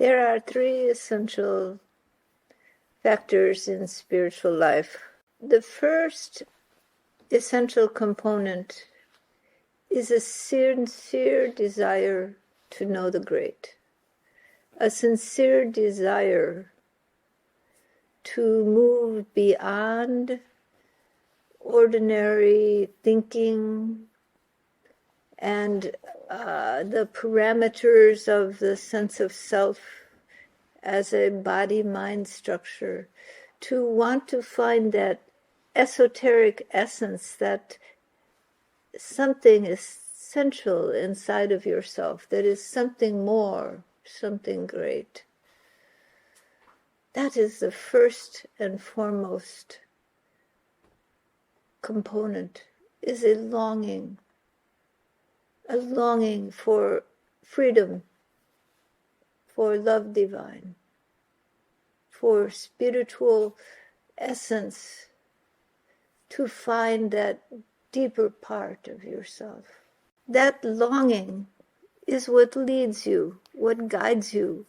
There are three essential factors in spiritual life. The first essential component is a sincere desire to know the great, a sincere desire to move beyond ordinary thinking and the parameters of the sense of self as a body-mind structure, to want to find that esoteric essence, that something essential inside of yourself, that is something more, something great. That is the first and foremost component, is a longing for freedom, for love divine, for spiritual essence, to find that deeper part of yourself. That longing is what leads you, what guides you,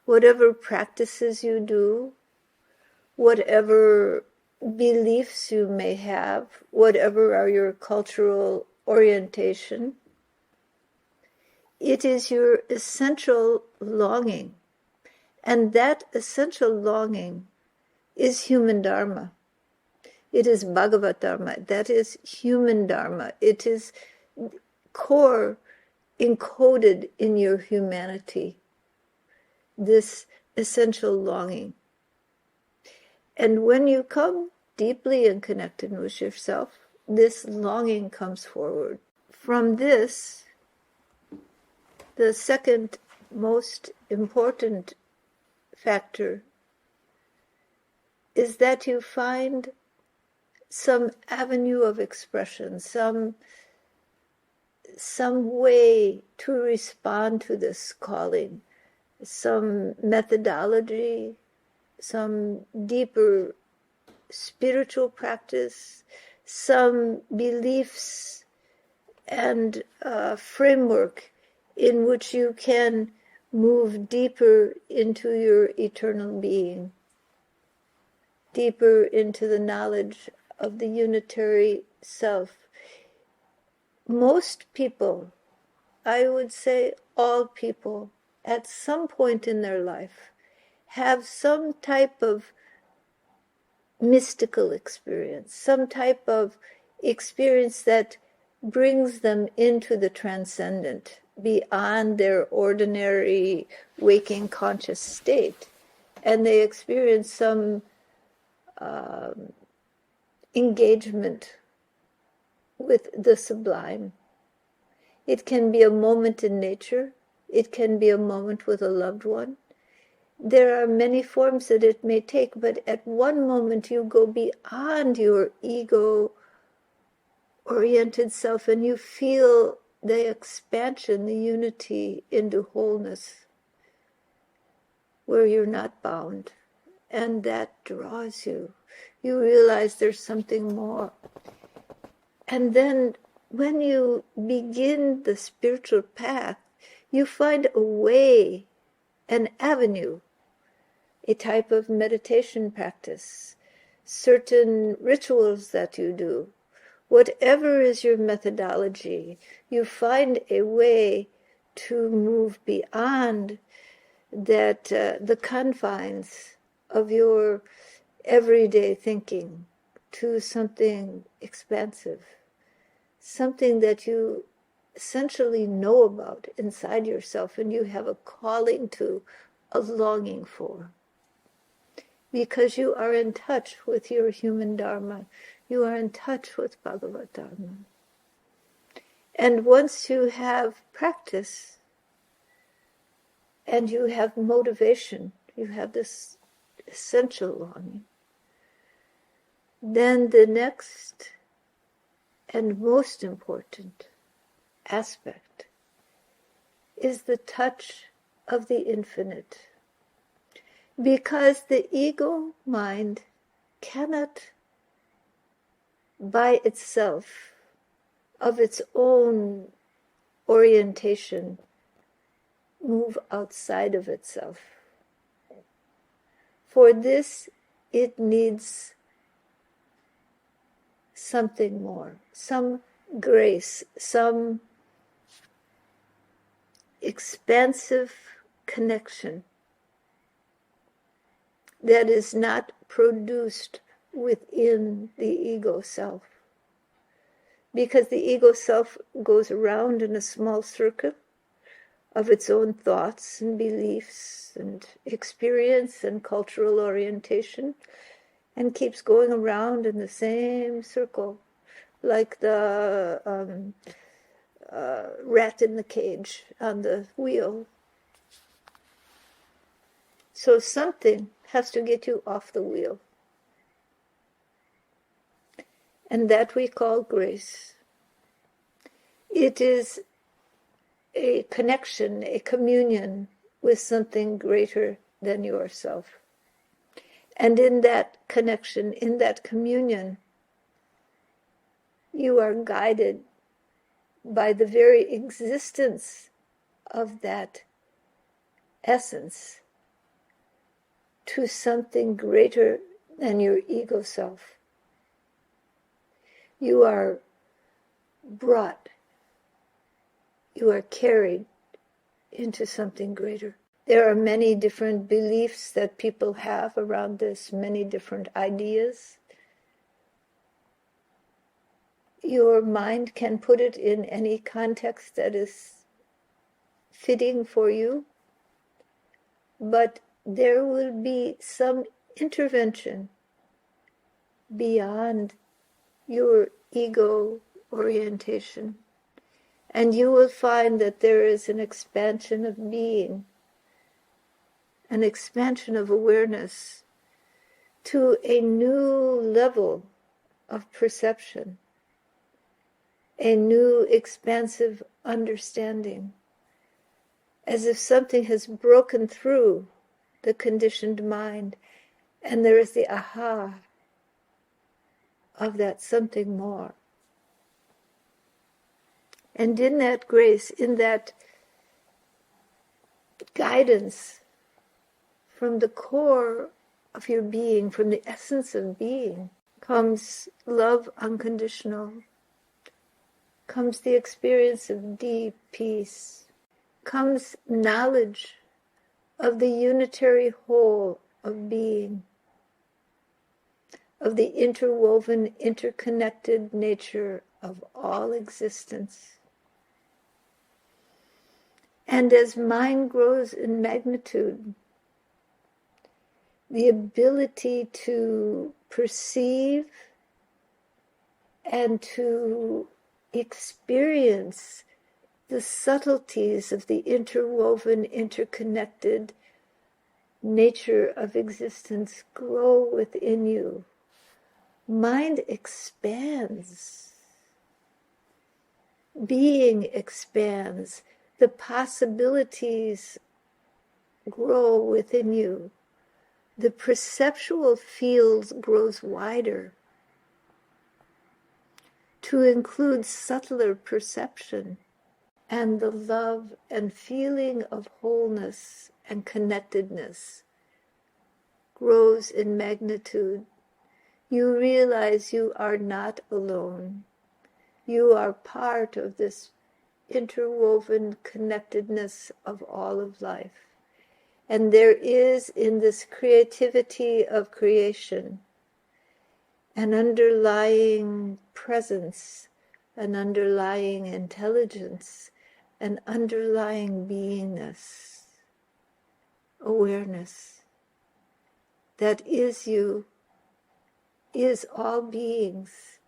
whatever practices you do, whatever beliefs you may have, whatever are your cultural orientation. It is your essential longing. And that essential longing is human dharma. It is Bhagavad Dharma. That is human dharma. It is core encoded in your humanity, this essential longing. And when you come deeply and connected with yourself, this longing comes forward. From this, the second most important factor is that you find some avenue of expression, some way to respond to this calling, some methodology, some deeper spiritual practice, some beliefs and framework in which you can move deeper into your eternal being, deeper into the knowledge of the unitary self. Most people, I would say all people, at some point in their life, have some type of mystical experience, some type of experience that brings them into the transcendent, beyond their ordinary waking conscious state. And they experience some engagement with the sublime. It can be a moment in nature. It can be a moment with a loved one. There are many forms that it may take, but at one moment you go beyond your ego-oriented self and you feel the expansion, the unity into wholeness, where you're not bound. And that draws you. You realize there's something more. And then when you begin the spiritual path, you find a way, an avenue, a type of meditation practice, certain rituals that you do. Whatever is your methodology, you find a way to move beyond that, the confines of your everyday thinking, to something expansive, something that you essentially know about inside yourself and you have a calling to, a longing for. Because you are in touch with your human dharma, you are in touch with Bhagavad Dharma. And once you have practice and you have motivation, you have this essential longing, then the next and most important aspect is the touch of the infinite. Because the ego mind cannot by itself, of its own orientation, move outside of itself. For this, it needs something more, some grace, some expansive connection that is not produced within the ego self. Because the ego self goes around in a small circle of its own thoughts and beliefs and experience and cultural orientation, and keeps going around in the same circle, like the rat in the cage on the wheel. So something has to get you off the wheel. And that we call grace. It is a connection, a communion with something greater than yourself. And in that connection, in that communion, you are guided by the very existence of that essence to something greater than your ego self. You are brought, you are carried into something greater. There are many different beliefs that people have around this, many different ideas. Your mind can put it in any context that is fitting for you, but there will be some intervention beyond your ego orientation, and you will find that there is an expansion of being, an expansion of awareness to a new level of perception, a new expansive understanding, as if something has broken through the conditioned mind, and there is the aha of that something more. And in that grace, in that guidance from the core of your being, from the essence of being, comes love unconditional, comes the experience of deep peace, comes knowledge of the unitary whole of being, of the interwoven, interconnected nature of all existence. And as mind grows in magnitude, the ability to perceive and to experience the subtleties of the interwoven, interconnected nature of existence grow within you. Mind expands. Being expands. The possibilities grow within you. The perceptual field grows wider to include subtler perception, and the love and feeling of wholeness and connectedness grows in magnitude. You realize you are not alone. You are part of this interwoven connectedness of all of life. And there is in this creativity of creation an underlying presence, an underlying intelligence, an underlying beingness, awareness that is you, is all beings,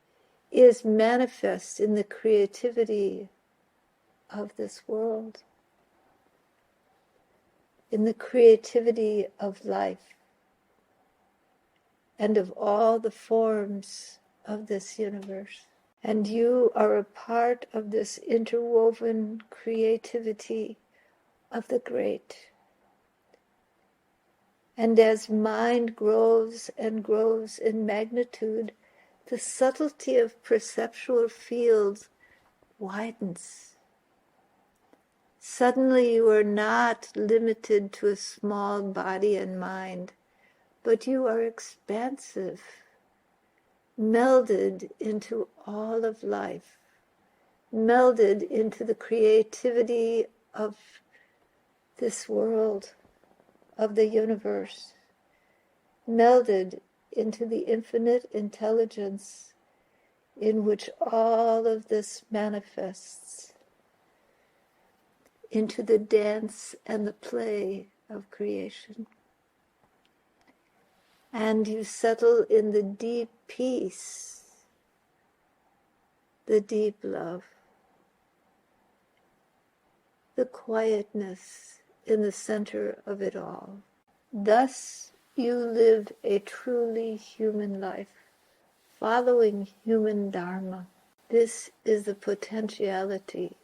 is manifest in the creativity of this world, in the creativity of life, and of all the forms of this universe. And you are a part of this interwoven creativity of the great. And as mind grows and grows in magnitude, the subtlety of perceptual fields widens. Suddenly you are not limited to a small body and mind, but you are expansive, melded into all of life, melded into the creativity of this world, of the universe, melded into the infinite intelligence in which all of this manifests, into the dance and the play of creation. And you settle in the deep peace, the deep love, the quietness in the center of it all. Thus you live a truly human life, following human dharma. This is the potentiality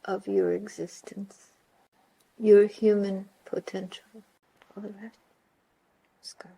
of your existence, your human potential. All right. Namaskar.